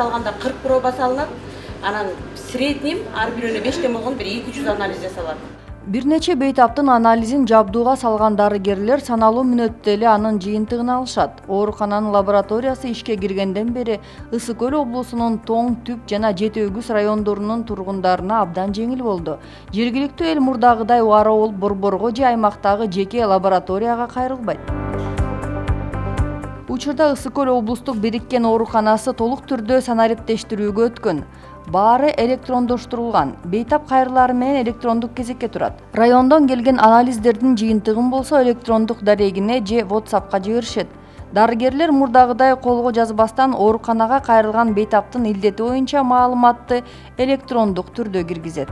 салганда 40 проба салынат. Анан средним ар бирөөнө 5тен болгон бир 200 анализ жасалат. Бир нече бейтаптын анализин жабдууга салган дарыгерлер саналуу мүнөттө эле анын жыйынтыгын алышат. Оорукананын лабораториясы ишке киргенден бери Ысык Көл облусунун Тоң, Түп жана Жети Өгүз райондорунун тургундарына абдан жеңил болду. Жергиликтүү эл мурдагыдай убара болуп борборго же аймактагы жеке лабораторияга кайрылбайт. Учурда Ысык Көл облустук бириккен ооруканасы толук түрдө санариптештирүүгө өткөн. Баары электрондоштурулган. Бейтап кайрылары менен электрондук кезекке турат. Райондон келген анализдердин жыйынтыгын болсо электрондук дарегине же WhatsAppка жиберишет. Дарыгерлер мурдагыдай колго жазбастан ооруканага кайрылган бейтаптын илдети боюнча маалыматты электрондук түрдө киргизет.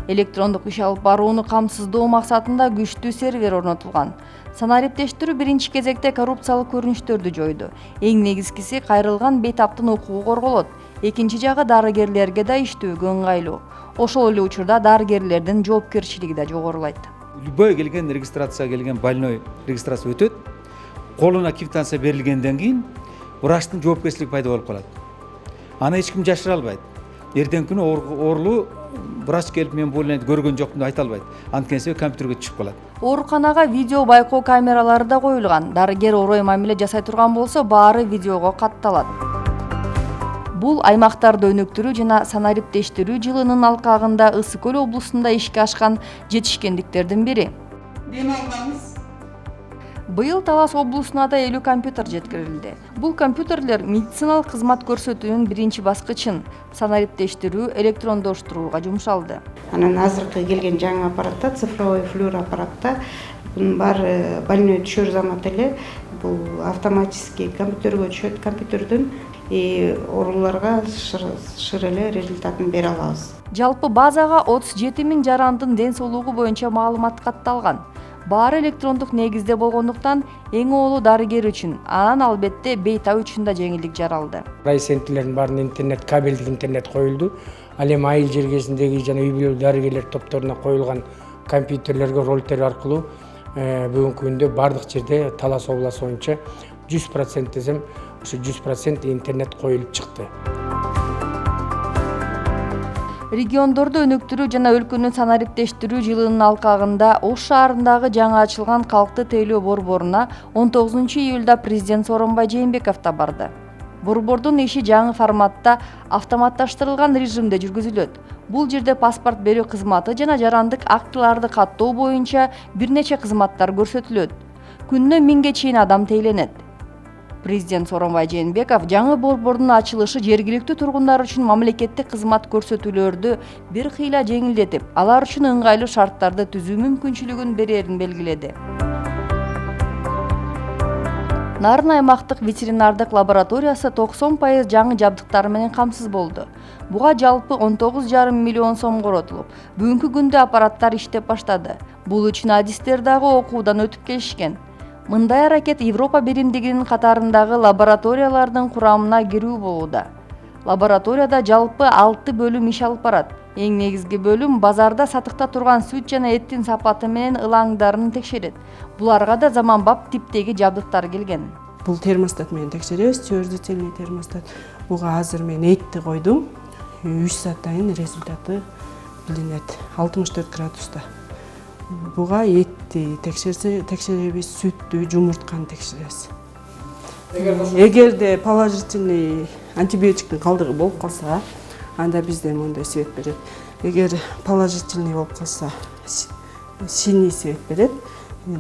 Электрондук иш алып барууну камсыздоо максатында күчтүү сервер орнотулган. Санариптештирүү биринчи кезекте коррупциялык көрүнүштөрдү жойду. Эң негизгиси кайрылган бейтаптын укугу корголот. Экинчи жагы дарыгерлерге да иштөөгө ыңгайлуу. Ошол эле учурда дарыгерлердин жоопкерчилиги да жогорулайт. Любой келген регистрацияга келген больной регистрация өтөт. Колуна квитанция берилгенден кийин врачтын жоопкерчилиги пайда болуп калат. Аны эч ким жашыра албайт. Эртеңки күнү оорулуу врач келип мен бул эле көргөн жокмун деп айта албайт. Анткени себеби компьютерге түшүп калат. Ооруканага видео байкоо камералары да коюлган. Дарыгер орой мамиле жасай турган болсо, баары видеого катталат. Бул аймактарды өнүктүрүү жана санариптештирүү жылынын алкагында Ысык Көл облусунда ишке ашкан жетишкендиктердин бири. Дем алганбыз. Быйыл Талас облусуна да 50 компьютер жеткирилди. Бул компьютерлер медициналык кызмат көрсөтүүнүн биринчи баскычын санариптештирүү, электрондоштурууга жумшалды. Анан азыркы келген жаңы аппаратта, цифровой флюор аппаратта бунун баары больной түшөр замат эле бул автоматически компьютерге түшөт, компьютерден ооруларга шыр эле результатын бере алабыз. Жалпы базага 37 000 жарандын ден соолугу боюнча маалымат катталган. Баары электрондук негизде болгондуктан эң оолу дарыгер үчүн, анан албетте бейтап үчүн да жеңилдик жаралды. Райцентрдердин баарына интернет, кабелдик интернет коюлду. Ал эми айыл жергесиндеги жана үй бүлөлүк дарыгерлер топторуна коюлган компьютерлерге роликтер аркылуу бүгүнкү күндө бардык жерде Талас обласу боюнча 100% десем, ошо 100% интернет коюлуп чыкты. Региондорду өнүктүрүү жана өлкөнү санариптештирүү жылынын алкагында Ош шаарындагы жаңы ачылган калкты тейлөө борборуна 19-июлда президент Сооронбай Жээнбеков да барды. Борбордун иши жаңы форматта автоматташтырылган режимде жүргүзүлөт. Бул жерде паспорт берүү кызматы жана жарандык актыларды каттоо боюнча бир нече кызматтар көрсөтүлөт. Күнүнө 1000ге чейин адам тейлөнет. Президент Сооронбай Жээнбеков жаңы борбордун ачылышы жергиликтүү тургундар үчүн мамлекеттик кызмат көрсөтүүлөрдү бир кыйла жеңилдетип, алар үчүн ыңгайлуу шарттарды түзүү мүмкүнчүлүгүн берерин белгиледи. Нарын аймактык ветеринардык лабораториясы 90% жаңы жабдыктар менен камсыз болду. Буга жалпы 19,5 миллион сом коротулуп, бүгүнкү күндө аппараттар иштеп баштады. Бул үчүн адистер дагы окуудан өтүп келишкен. Мындай аракет Европа биримдигинин катарындагы лабораториялардын курамына кирүү болууда. Лабораторияда жалпы 6 бөлүм иш алып барат. Эң негизги бөлүм базарда сатыкта турган сүт жана эттин сапаты менен ылаңдарын текшерет. Буларга да заманбап типтеги жабдыктар келген. Бул термостат менен текшеребиз, твердотельный термостат. Буга азыр мен этти койдум. 3 сааттан кийин результаты билинет. 64 градуста. Буга этти текшеребиз, сүттү, жумуртканы текшеребиз. Эгерде положительный антибиотиктин калдыгы болуп калса, анда бизде мындай свет берет. Эгер положительный болуп калса, синий свет берет,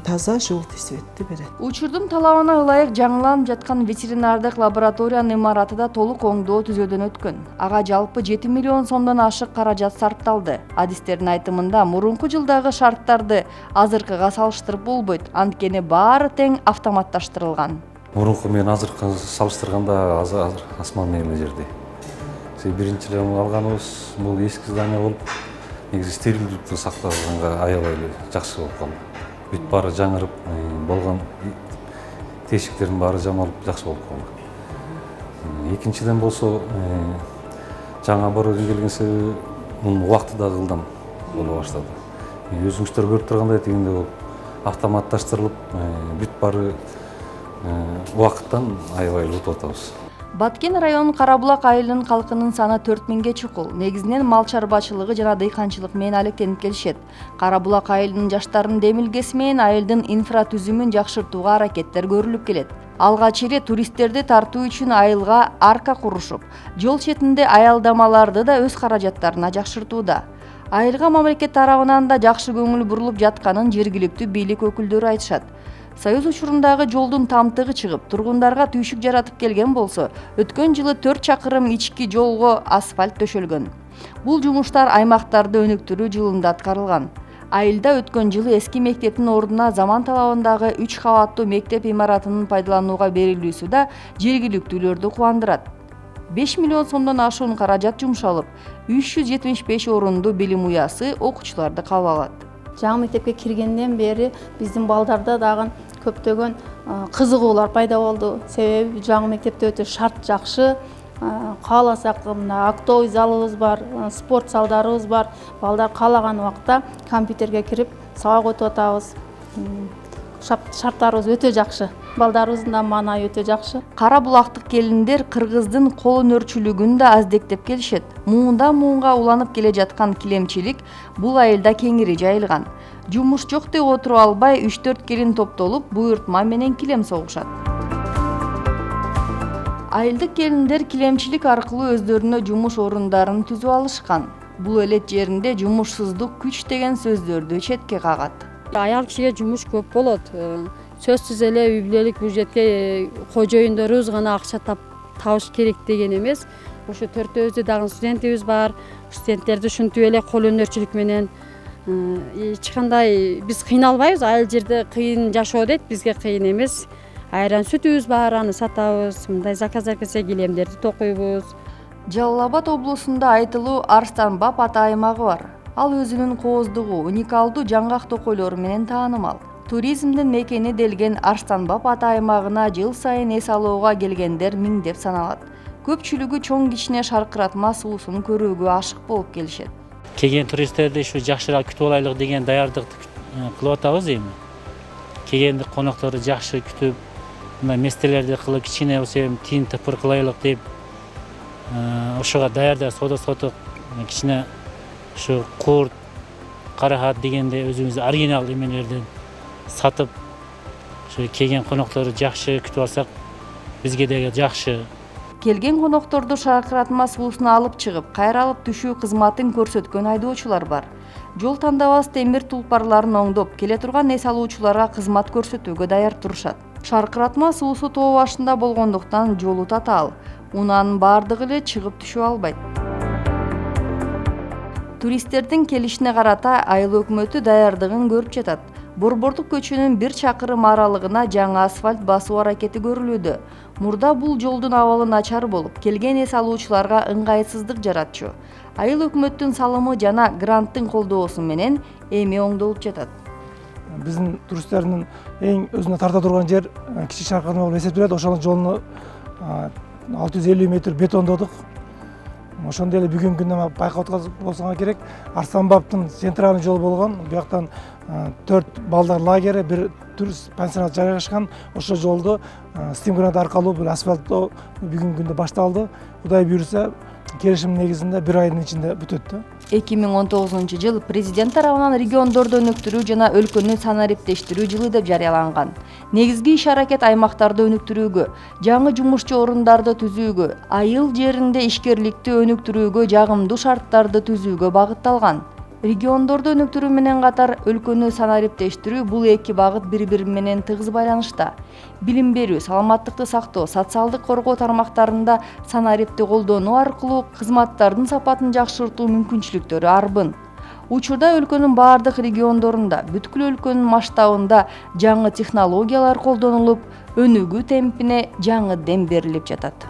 таза желтый светти берет. Учурдун талабына ылайык жаңыланып жаткан ветеринардык лабораториянын имараты да толук оңдоо түзөөдөн өткөн. Ага жалпы 7 миллион сомдон ашык каражат сарпталды. Адистердин айтымында мурунку жылдагы шарттарды азыркыга салыштырып болбойт, анткени баары тең автоматташтырылган. Мурунку менен азыркы салыштырганда азыр асман менен жерде. Биринчи эле алганыбыз бул эски здание болуп, негизи стерилдүүлүктү сакталганга аябай эле жакшы болуп калды. Бүт баары жаңырып, болгон тешиктердин баары жамалып жакшы болуп калды. Экинчиден болсо, жаңы оборудование келген себеби мунун убакыты да ылдам боло баштады. Өзүңүздөр көрүп тургандай тигинде бул автоматташтырылып, бүт баары убакыттан аябай эле утуп атабыз. Баткен районунун Карабулак айылынын калкынын саны 4000 чукул. Негизинен мал чарбачылыгы жана дыйканчылык менен алектенип келишет. Карабулак айылынын жаштарынын демилгеси менен айылдын инфратүзүмүн жакшыртууга аракеттер көрүлүп келет. Алгач эле туристтерди тартуу үчүн айылга арка курушуп, жол четинде аялдамаларды да өз каражаттарына жакшыртууда. Айылга мамлекет тарабынан да жакшы көңүл бурулуп жатканын жергиликтүү бийлик өкүлдөрү айтышат. Союз учурундагы жолдун тамтыгы чыгып, тургундарга түйшүк жаратып келген болсо, өткөн жылы 4 чакырым ички жолго асфальт төшөлгөн. Бул жумуштар аймактарды өнүктүрүү жылында аткарылган. Айылда өткөн жылы эски мектептин ордуна заман талабындагы 3 кабаттуу мектеп имаратынын пайдаланууга берилүүсү да жергиликтүүлөрдү кубандырат. 5 миллион сомдон ашуун каражат жумшалып, 375 орунду билим уясы окуучуларды кабыл алат. Жаңы мектепке киргенден бери биздин балдарда дагы көптөгөн кызыгуулар пайда болду. Себеби жаңы мектепте өтө шарт жакшы. Кааласак мына актовый залыбыз бар, спорт залдарыбыз бар. Балдар каалаган убакта компьютерге кирип сабак өтүп атабыз. Шарттарыбыз өтө жакшы. Балдарыбыздын да маанайы өтө жакшы. Карабулактык келиндер кыргыздын кол өнөрчүлүгүн да аздектеп келишет. Муундан муунга уланып келе жаткан килемчилик бул айылда кеңири жайылган. Жумуш жок деп отуруп албай 3-4 келин топтолуп, буйртма менен килем согушат. Айылдык келиндер килемчилик аркылуу өздөрүнө жумуш орундарын түзүп алышкан. Бул элет жеринде жумушсуздук күч деген сөздөрдү четке кагат. Аял кишиге жумуш көп болот. Сөзсүз эле үй бүлөлүк бюджетке кожоюндорубуз гана акча табыш керек деген эмес. Ошо төртөөбүздө дагы студентибиз бар. Студенттерди ушинтип эле кол өнөрчүлүк менен эч кандай биз кыйналбайбыз. Айыл жерде кыйын жашоо дейт, бизге кыйын эмес. Айран сүтүбүз бар, аны сатабыз. Мындай заказдар келсе килемдерди токуйбуз. Жалал Абад облусунда айтылуу Арстанбап ата аймагы бар. Ал өзүнүн кооздугу, уникалдуу жаңгак токойлору менен таанымал. Туризмдин мекени делген Арстанбап ата аймагына жыл сайын эс алууга келгендер миңдеп саналат. Көпчүлүгү чоң кичине шаркыратма суусун көрүүгө ашык болуп келишет. Келген туристтерди ушу жакшыраак күтүп алайлык деген даярдыкты кылып атабыз эми. Келген конокторду жакшы күтүп, мына местелерди кылып кичине болсо эми тин тыпыр кылайлык деп ошого даярда соток кичине ушу курт, карахат дегенде өзүбүз оригинал эмелерден сатып, ушу келген конокторду жакшы күтүп алсак, бизге да жакшы. Келген конокторду шаркыратма суусуна алып чыгып, кайра алып түшүү кызматын көрсөткөн айдоочулар бар. Жол тандабас темир тулпарларын оңдоп, келе турган эс алуучуларга кызмат көрсөтүүгө даяр турушат. Шаркыратма суусу тоо башында болгондуктан жолу татаал. Унаанын бардыгы эле чыгып түшүп албайт. Туристтердин келишине карата айыл өкмөтү даярдыгын көрүп жатат. Борбордук көчөнүн 1 чакырым аралыгына жаңы асфальт басуу аракети көрүлүүдө. Мурда бул жолдун абалы начар болуп, келген эс алуучуларга ыңгайсыздык жаратчу. Айыл өкмөттүн салымы жана гранттын колдоосу менен эми оңдолуп жатат. Биздин туристтердин эң өзүнө тарта турган жер кичи шаркыратма болуп эсептелет. Ошонун жолуну 650 метр бетондодук. Ошондо эле бүгүнкү күндө байкап болсоңор керек, Арстанбаптын центральный жолу болгон. Бияктан 4 балдар лагери, бир турист пансионат жайгашкан. Ошол жолду Steam грант аркылуу бул асфальттоо бүгүнкү күндө башталды. Кудай буйрса, келишим негизинде 1 айдын ичинде бүтөт. 2019-жыл президент тарабынан региондорду өнүктүрүү жана өлкөнү санариптештирүү жылы деп жарыяланган. Негизги иш-аракет аймактарды өнүктүрүүгө, жаңы жумушчу орундарды түзүүгө, айыл жеринде ишкерликти өнүктүрүүгө жагымдуу шарттарды түзүүгө багытталган. Региондорду өнүктүрүү менен катар өлкөнү санариптештирүү бул эки багыт бири-бири менен тыгыз байланышта. Билим берүү, саламаттыкты сактоо, социалдык коргоо тармактарында санарипти колдонуу аркылуу кызматтардын сапатын жакшыртуу мүмкүнчүлүктөрү арбын. Учурда өлкөнүн бардык региондорунда, бүткүл өлкөнүн масштабында жаңы технологиялар колдонулуп, өнүгүү темпине жаңы дем берилип жатат.